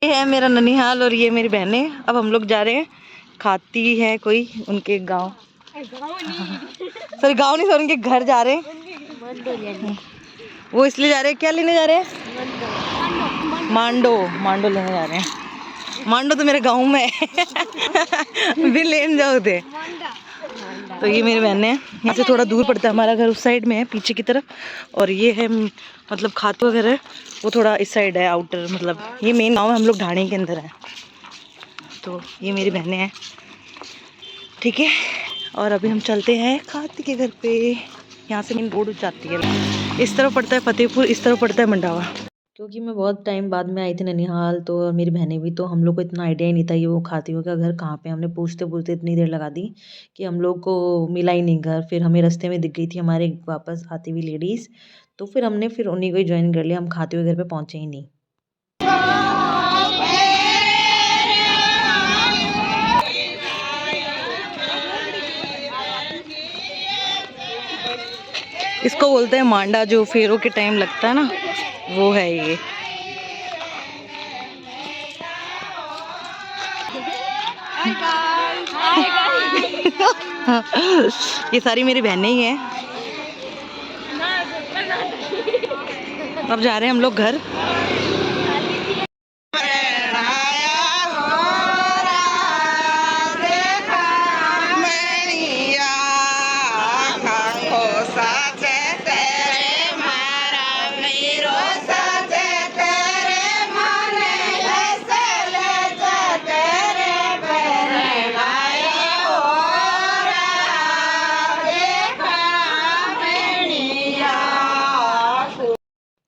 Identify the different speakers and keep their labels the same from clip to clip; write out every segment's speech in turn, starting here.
Speaker 1: ये है मेरा ननिहाल और ये मेरी बहनें। अब हम लोग जा रहे हैं, खाती है कोई उनके गांव, सॉरी गांव नहीं, सॉरी उनके घर जा रहे हैं। वो इसलिए जा रहे हैं, क्या लेने जा रहे हैं? मांडो, मांडो लेने जा रहे हैं। मांडो तो मेरे गांव में है भी लेने जाओ थे। तो ये मेरी बहनें हैं, यहाँ से थोड़ा दूर पड़ता है, हमारा घर उस साइड में है पीछे की तरफ, और ये है मतलब खातू वगैरह वो थोड़ा इस साइड है आउटर, मतलब ये मेन गाँव है, हम लोग ढाणी के अंदर है। तो ये मेरी बहनें हैं, ठीक है। और अभी हम चलते हैं खाती के घर पे। यहाँ से मेन रोड जाती है, इस तरफ पड़ता है फतेहपुर, इस तरफ पड़ता है मंडावा। क्योंकि मैं बहुत टाइम बाद में आई थी ननिहाल, तो मेरी बहनें भी, तो हम लोग को इतना आइडिया ही नहीं था ये वो खातियों का घर कहाँ पे। हमने पूछते पूछते इतनी देर लगा दी कि हम लोग को मिला ही नहीं घर। फिर हमें रास्ते में दिख गई थी हमारे वापस आती हुई लेडीज़, तो फिर हमने फिर उन्हीं को ही ज्वाइन कर लिया। हम खाते हुए घर पे पहुँचे ही नहीं। इसको बोलते हैं मांडा, जो फेरों के टाइम लगता है ना, वो है ये। ये सारी मेरी बहनें ही हैं। अब जा रहे हैं हम लोग घर।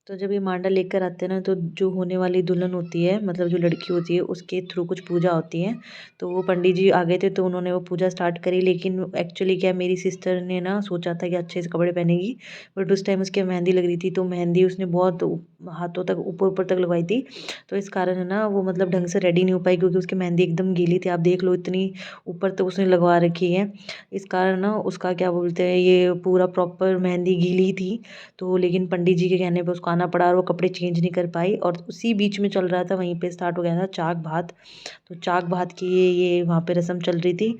Speaker 1: तो जब ये मांडा लेकर आते हैं ना, तो जो होने वाली दुल्हन होती है, मतलब जो लड़की होती है, उसके थ्रू कुछ पूजा होती है। तो वो पंडित जी आ गए थे, तो उन्होंने वो पूजा स्टार्ट करी। लेकिन एक्चुअली क्या, मेरी सिस्टर ने ना सोचा था कि अच्छे से कपड़े पहनेगी, बट उस टाइम उसके मेहंदी लग रही थी, तो मेहंदी उसने बहुत हाथों तक ऊपर ऊपर तक लगवाई थी। तो इस कारण है ना, वो मतलब ढंग से रेडी नहीं हो पाई, क्योंकि उसकी मेहंदी एकदम गीली थी। आप देख लो, इतनी ऊपर तक उसने लगवा रखी है। इस कारण ना उसका क्या बोलते हैं, ये पूरा प्रॉपर मेहंदी गीली थी। तो लेकिन पंडित जी के कहने पे उसको आना पड़ा, और वो कपड़े चेंज नहीं कर पाई। और उसी बीच में चल रहा था, वहीं पे स्टार्ट हो गया था चाक भात। तो चाक भात की ये वहाँ पे रस्म चल रही थी।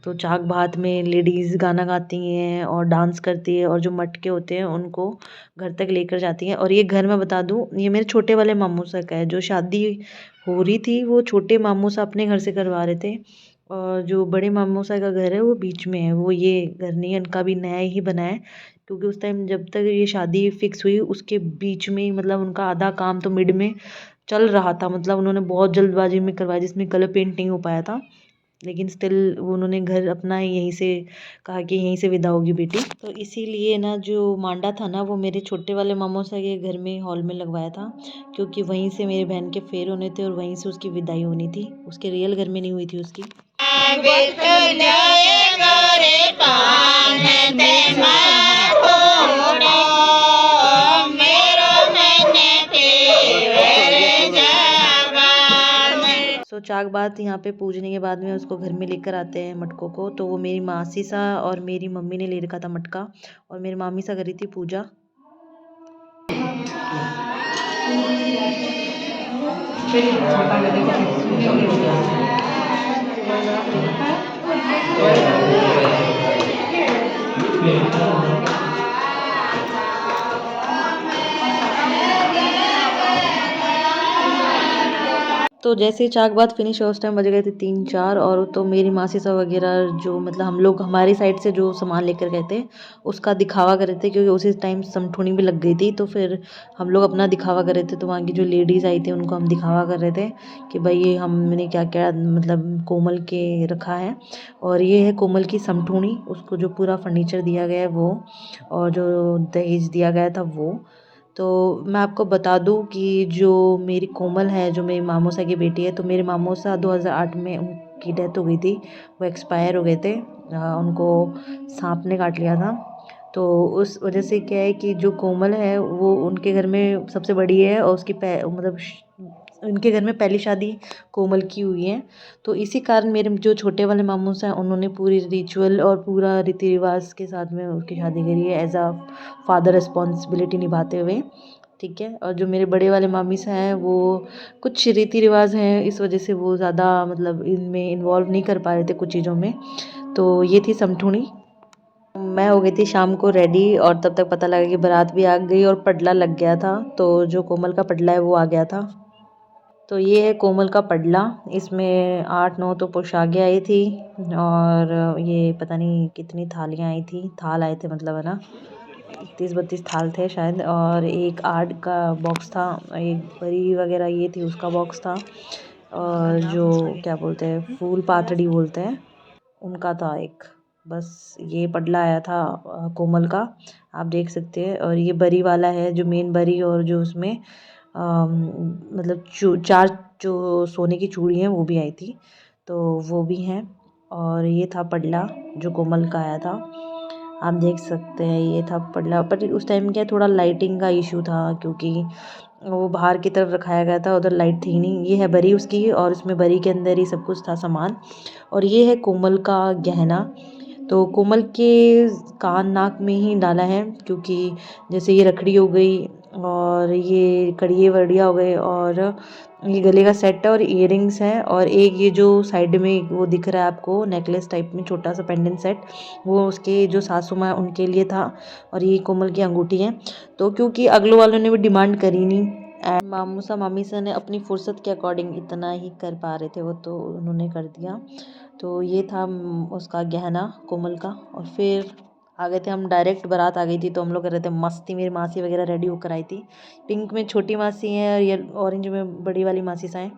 Speaker 1: तो चाक भात में लेडीज़ गाना गाती हैं और डांस करती है, और जो मटके होते हैं उनको घर तक लेकर जाती हैं। और ये घर मैं बता दूँ, ये मेरे छोटे वाले मामू सा का है। जो शादी हो रही थी वो छोटे मामू सा अपने घर से करवा रहे थे, और जो बड़े मामू सा का घर है वो बीच में है। वो ये घर नहीं है, इनका भी नया ही बना है। क्योंकि उस टाइम जब तक ये शादी फिक्स हुई, उसके बीच में ही मतलब उनका आधा काम तो मिड में चल रहा था। मतलब उन्होंने बहुत जल्दबाजी में करवाया, जिसमें कलर पेंट नहीं हो पाया था। लेकिन स्टिल उन्होंने घर अपना यहीं से कहा कि यहीं से विदा होगी बेटी। तो इसीलिए ना जो मांडा था ना, वो मेरे छोटे वाले मामू से के घर में हॉल में लगवाया था, क्योंकि वहीं से मेरे बहन के फेर होने थे और वहीं से उसकी विदाई होनी थी। उसके रियल घर में नहीं हुई थी उसकी। तो चाक बात यहाँ पे पूजने के बाद में उसको घर में लेकर आते हैं मटकों को। तो वो मेरी मासी सा और मेरी मम्मी ने ले रखा था मटका, और मेरी मामी सा करी थी पूजा। तो जैसे ही चाक बात फिनिश हुआ, उस टाइम बज गए थे 3-4। और तो मेरी मासी सा वगैरह जो मतलब हम लोग हमारी साइड से जो सामान लेकर गए थे, उसका दिखावा कर रहे थे, क्योंकि उसी टाइम समठूनी भी लग गई थी। तो फिर हम लोग अपना दिखावा कर रहे थे। तो वहाँ की जो लेडीज़ आई थी उनको हम दिखावा कर रहे थे कि भाई ये हमने क्या क्या मतलब कोमल के रखा है। और ये है कोमल की समठूनी, उसको जो पूरा फर्नीचर दिया गया है वो, और जो दहेज दिया गया था वो। तो मैं आपको बता दूं कि जो मेरी कोमल है, जो मेरी मामूसा की बेटी है, तो मेरे मामूसा 2008 में उनकी डेथ हो गई थी। वो एक्सपायर हो गए थे, उनको सांप ने काट लिया था। तो उस वजह से क्या है कि जो कोमल है वो उनके घर में सबसे बड़ी है, और उसकी मतलब उनके घर में पहली शादी कोमल की हुई है। तो इसी कारण मेरे जो छोटे वाले मामू हैं, उन्होंने पूरी रिचुअल और पूरा रीति रिवाज के साथ में उसकी शादी करी है, एज अ फादर रिस्पॉन्सिबिलिटी निभाते हुए। ठीक है। और जो मेरे बड़े वाले मामी साहब हैं वो कुछ रीति रिवाज हैं, इस वजह से वो ज़्यादा मतलब इनमें इन्वॉल्व नहीं कर पा रहे थे कुछ चीज़ों में। तो ये थी समठूणी। मैं हो गई थी शाम को रेडी और तब तक पता लगा कि बारात भी आ गई और पडला लग गया था। तो जो कोमल का पडला है वो आ गया था। तो ये है कोमल का पडला। इसमें 8-9 तो पोशाकें आई थी और ये पता नहीं कितनी थालियाँ आई थी, थाल आए थे मतलब, है ना, 30-32 थाल थे शायद। और एक आर्ट का बॉक्स था, एक बरी वगैरह ये थी उसका बॉक्स था, और जो क्या बोलते हैं फूल पातड़ी बोलते हैं उनका था एक। बस ये पडला आया था कोमल का, आप देख सकते हैं। और ये बरी वाला है, जो मेन बरी और जो उसमें मतलब 4 जो सोने की चूड़ी हैं वो भी आई थी, तो वो भी हैं। और ये था पडला जो कोमल का आया था, आप देख सकते हैं ये था पडला। पर उस टाइम क्या थोड़ा लाइटिंग का इशू था, क्योंकि वो बाहर की तरफ रखाया गया था, उधर लाइट थी नहीं। ये है बरी उसकी, और उसमें बरी के अंदर ही सब कुछ था सामान। और ये है कोमल का गहना। तो कोमल के कान नाक में ही डाला है, क्योंकि जैसे ये रखड़ी हो गई और ये कड़िए वड़िया हो गए, और ये गले का सेट है और इयररिंग्स हैं, और एक ये जो साइड में वो दिख रहा है आपको नेकलेस टाइप में छोटा सा पेंडेंट सेट, वो उसके जो सासू माँ उनके लिए था। और ये कोमल की अंगूठी है। तो क्योंकि अगले वालों ने भी डिमांड करी नहीं, एंड मामूसा मामी सा ने अपनी फुर्सत के अकॉर्डिंग इतना ही कर पा रहे थे वो, तो उन्होंने कर दिया। तो ये था उसका गहना कोमल का। और फिर आ गए थे हम, डायरेक्ट बारात आ गई थी, तो हम लोग कर रहे थे मस्ती। मेरी मासी वगैरह रेडी होकर आई थी, पिंक में छोटी मासी है और ये ऑरेंज में बड़ी वाली मासी सा है।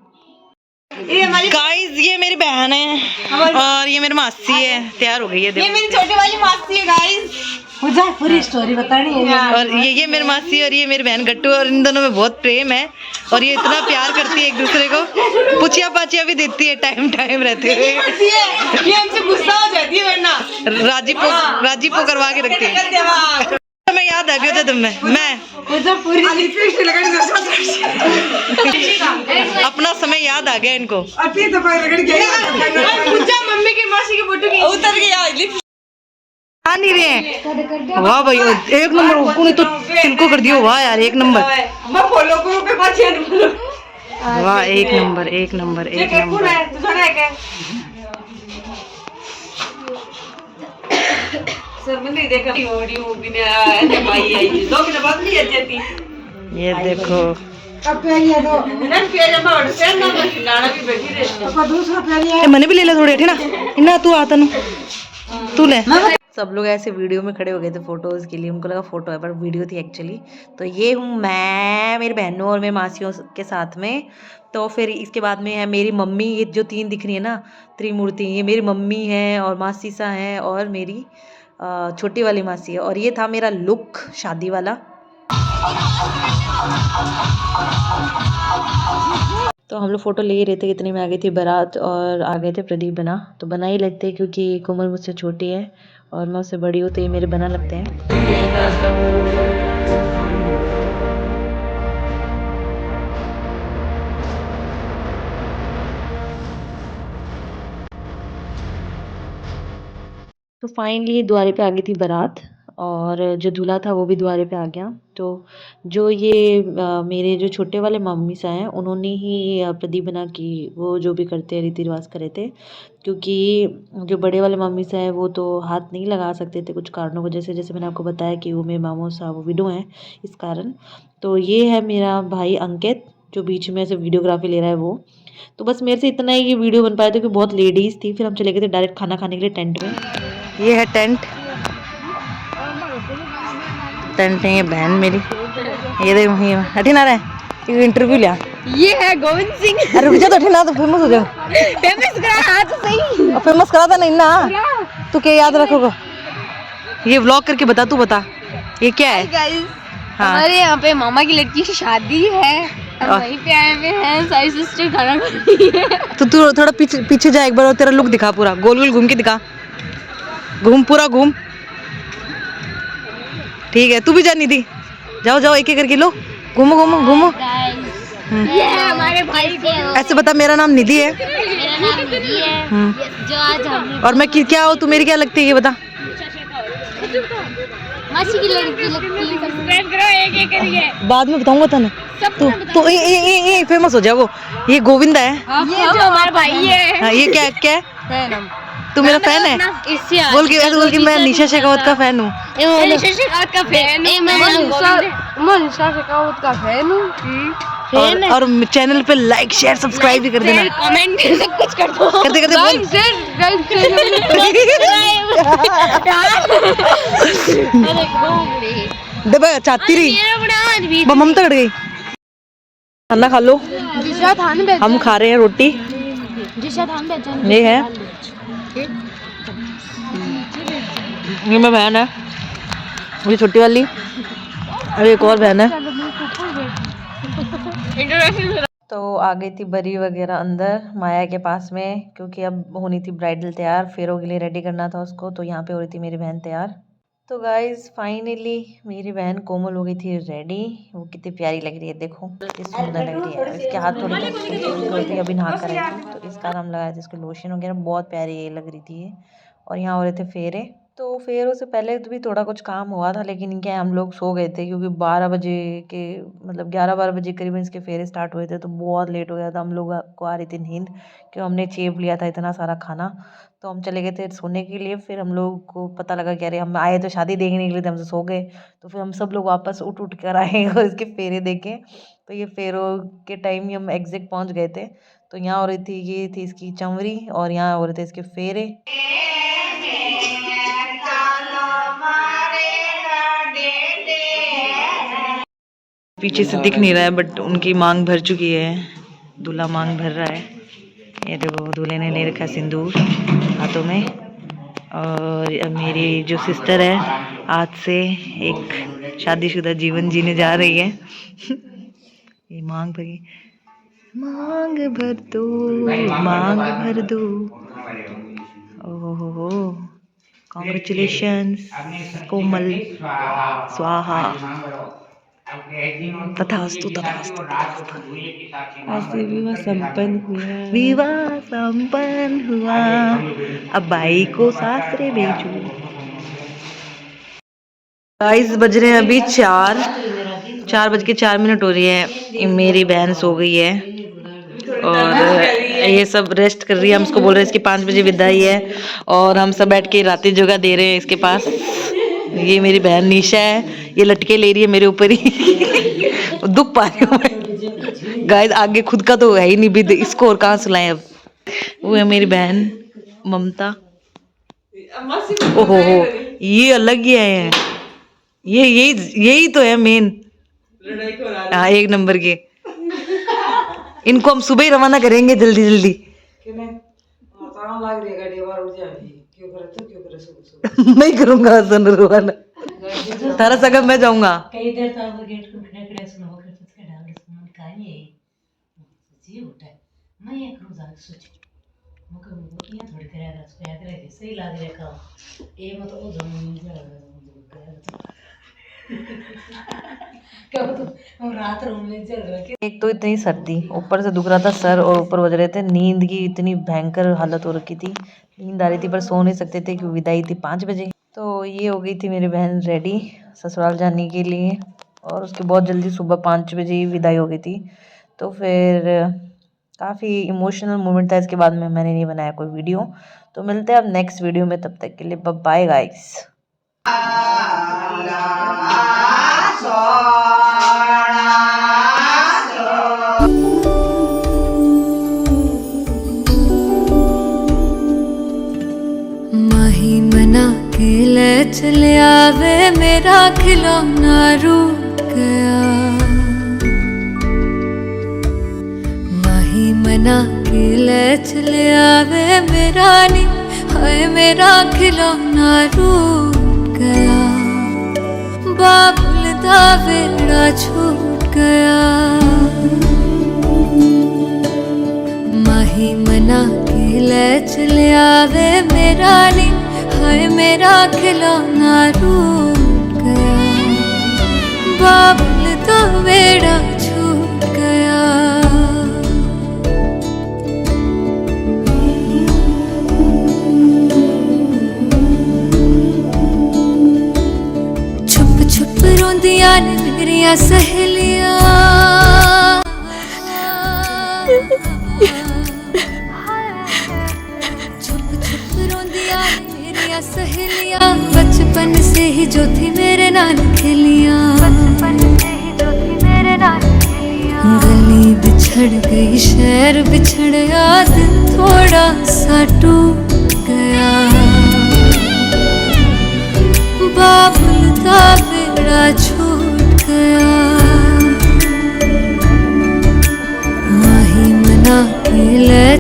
Speaker 1: गाइस ये मेरी बहन है और ये मेरी मासी है, तैयार हो गई है।
Speaker 2: ये मेरी छोटी वाली मासी है गाइस, मुझे पूरी स्टोरी बतानी है।
Speaker 1: और ये मेरी मासी और ये मेरी बहन गट्टू, और इन दोनों में बहुत प्रेम है और ये इतना प्यार करती है एक दूसरे को, पुचिया पाचिया भी देती है टाइम टाइम रहते हुए।
Speaker 2: ये हमसे गुस्सा हो जाती है वरना
Speaker 1: राजी पो करवा के रखती है। मैं याद आ गया था तुम्हें, मैं अपना समय याद आ गया इनको।
Speaker 2: मम्मी की मासी की फोटो उतर गया
Speaker 1: नहीं रहे हैं। वाह भाई एक नंबर, उनको तो तिलको कर दियो। वाह यार एक नंबर, वाह एक नंबर एक नंबर एक नंबर। ये देखो मैंने भी ले लिया थोड़े ना, इन्ना तू आता ना तू ले। सब लोग ऐसे वीडियो में खड़े हो गए थे फोटोज़ के लिए, उनको लगा फोटो है पर वीडियो थी एक्चुअली। तो ये हूँ मैं मेरी बहनों और मेरी मासियों के साथ में। तो फिर इसके बाद में है मेरी मम्मी, ये जो 3 दिख रही है ना त्रिमूर्ति, ये मेरी मम्मी है और मासी सा है और मेरी छोटी वाली मासी है। और ये था मेरा लुक शादी वाला। तो हम लोग फ़ोटो ले ही रहे थे, इतने में आ गई थी बारात और आ गए थे प्रदीप बना। तो बना ही लगते हैं क्योंकि कोमल मुझसे छोटी है और मैं उससे बड़ी हूँ, तो ये मेरे बना लगते हैं। तो फाइनली द्वारे पे आ गई थी बारात और जो दूल्हा था वो भी द्वारे पे आ गया। तो जो ये मेरे जो छोटे वाले मम्मी सा हैं उन्होंने ही प्रदीप बना की वो जो भी करते हैं रीति रिवाज करे थे, क्योंकि जो बड़े वाले मम्मी सा हैं वो तो हाथ नहीं लगा सकते थे कुछ कारणों की, जैसे जैसे मैंने आपको बताया कि वो मेरे मामू साहब वो विडो हैं इस कारण। तो ये है मेरा भाई अंकित जो बीच में ऐसे वीडियोग्राफी ले रहा है वो। तो बस मेरे से इतना ही ये वीडियो बन पाया था क्योंकि बहुत लेडीज़ थी। फिर हम चले गए थे डायरेक्ट खाना खाने के लिए टेंट में। ये है टेंट है ये बहन मेरी, ये देख हटी ना रहे इंटरव्यू लिया।
Speaker 2: ये है गोविंद सिंह।
Speaker 1: अरे रुक जा तो ना, तो फेमस हो जाओ।
Speaker 2: फेमस करा तो सही,
Speaker 1: फेमस करा था नहीं ना, तू क्या याद रखोगा। ये व्लॉग करके बता, तू बता ये क्या है।
Speaker 2: हाँ। हमारे यहाँ पे मामा की लड़की की शादी है, हम वहीं पे आए हुए हैं, सारी सिस्टर खाना खा रही है।
Speaker 1: तो तू थोड़ा पीछे जा एक बार और तेरा लुक दिखा, पूरा गोल गोल घूम के दिखा, घूम पूरा घूम। ठीक है तू भी जा निधि, जाओ जाओ एक एक करके लो, घूमो घूमो घूमो।
Speaker 2: ये है हमारे भाई को।
Speaker 1: ऐसे बता मेरा नाम निधि है।
Speaker 2: मेरा नाम निधि है। जो आज हम
Speaker 1: और मैं क्या हूँ, तू मेरी क्या लगती है ये बता।
Speaker 2: मासी की लड़की लगती है। सब्सक्राइब करो एक करिए।
Speaker 1: बाद में बताऊंगा तने। तो ये फेमस हो जाए वो। ये गोविंदा है।
Speaker 2: ये जो हमारा भाई है।
Speaker 1: हाँ, ये क्या क्या
Speaker 2: फैन
Speaker 1: तू मेरा फैन है? बोल के मैं निशा शेखावत का फैन हूँ।
Speaker 2: निशा शेखावत का फैन हूँ। मैं निशा शेखावत का फैन हूँ।
Speaker 1: और चैनल पे लाइक शेयर सब्सक्राइब भी कर देना।
Speaker 2: कमेंट सब कुछ कर दो।
Speaker 1: करते करते
Speaker 2: लाइक शेयर
Speaker 1: दे भाई चाहती रही ममता कट गई। खाना खा लो। हम खा रहे हैं रोटी। ये है, ये मेरी बहन है, ये छोटी वाली, और एक और बहन है। तो आ गई थी बरी वगैरह अंदर माया के पास में, क्योंकि अब होनी थी ब्राइडल तैयार, फेरों के लिए रेडी करना था उसको। तो यहाँ पे हो रही थी मेरी बहन तैयार। तो गाइज फाइनली मेरी बहन कोमल हो गई थी रेडी। वो कितनी प्यारी लग रही है, देखो कितनी सुंदर लग रही है। इसके हाथ थोड़ी थी, अभी नहा कर आई थी, तो इसका नाम लगाया था, इसके लोशन वगैरह बहुत प्यारी लग रही थी ये। और यहाँ हो रहे थे फेरे। तो फेरों से पहले तो भी थोड़ा कुछ काम हुआ था, लेकिन क्या हम लोग सो गए थे, क्योंकि 12 बजे के मतलब 11-12 बजे करीबन इसके फेरे स्टार्ट हुए थे। तो बहुत लेट हो गया था, हम लोग को आ रही थी नींद, क्योंकि हमने चेप लिया था इतना सारा खाना। तो हम चले गए थे सोने के लिए। फिर हम लोग को पता लगा कि अरे हम आए तो शादी देखने के लिए थे, हमसे सो गए। तो फिर हम सब लोग वापस उठ कर आए और इसके फेरे देखे। तो ये फेरों के टाइम ही हम एग्जैक्ट पहुंच गए थे। तो यहाँ हो रही थी, ये थी इसकी चंवरी, और यहाँ हो रहे थे इसके फेरे। पीछे से दिख नहीं रहा है, बट उनकी मांग भर चुकी है। दूल्हा मांग भर रहा है। ये देखो दूल्हे ने ले रखा सिंदूर हाथों में। और मेरी जो सिस्टर है आज से एक शादीशुदा जीवन जीने जा रही है। ये मांग भरी, मांग भर दो, मांग भर दो। ओहो, कॉन्ग्रेचुलेशंस कोमल, स्वाहा, तथास्तु तथास्तु। ऐसे विवाह संपन्न हुआ, विवाह संपन्न हुआ, अब बाई को सासरे भेजो। गाइस बज रहे हैं अभी 4:04 हो रही है। मेरी बहन सो गई है और ये सब रेस्ट कर रही है। हम उसको बोल रहे हैं इसकी 5 बजे विदाई है, और हम सब बैठ के रातें जगह दे रहे हैं इसके पास। ये मेरी बहन निशा है, ये लटके ले रही है मेरे ऊपर ही। दुख पा रही हूँ मैं। गाइस आगे खुद का तो है ही नहीं, भी इसको और कहाँ सुलाएं अब। वो है मेरी बहन ममता। ओहो हो, ये अलग ही है। ये यही तो है मेन। हाँ, 1 नंबर के। इनको हम सुबह ही रवाना करेंगे जल्दी जल्दी। मैं करूंगा सन रवाना, तारा सगा मैं जाऊंगा। कई देर तक गेट को खड़े सुनो कर के डाल दे सुनो काई है जी उठा मैं ये करूं जा सोच मगर वो ये थोड़ी करे रस पे आकर सही लाग रहा का ये मत ओ जमीन जा क्या तो हम रात रूम में चल रहे। एक तो इतनी सर्दी, ऊपर से दुख रहा था सर, और ऊपर बज रहे थे नींद की इतनी भयंकर हालत हो रखी थी। नींद आ रही थी पर सो नहीं सकते थे, क्योंकि विदाई थी 5 बजे। तो ये हो गई थी मेरी बहन रेडी ससुराल जाने के लिए, और उसके बहुत जल्दी सुबह 5 बजे ही विदाई हो गई थी। तो फिर काफ़ी इमोशनल मोमेंट था। इसके बाद में मैंने नहीं बनाया कोई वीडियो। तो मिलते हैं अब नेक्स्ट वीडियो में, तब तक के लिए बाय गाइस।
Speaker 3: महीना खिले चले आवे मेरा खिलौना रूठ गया। महीना खिले चले आवे मेरा नी, हाय मेरा खिलौना रूठ गया। बाबुल दा वेड़ा छूट गया। महीना खिले चले आवे मेरा नी, हाय मेरा खिलौना रूठ गया। बाबुल दा वेड़ा छूट गया। रोंदियां ने मेरियां सहेलियां, छुप छुप रोंदियां ने मेरियां सहेलियां, बचपन से ही जो थी मेरे नाल खेलियां, बचपन से ही जो थी मेरे नाल खेलियां। गली बिछड़ गई, शहर बिछड़ गया, दिल थोड़ा सा टूट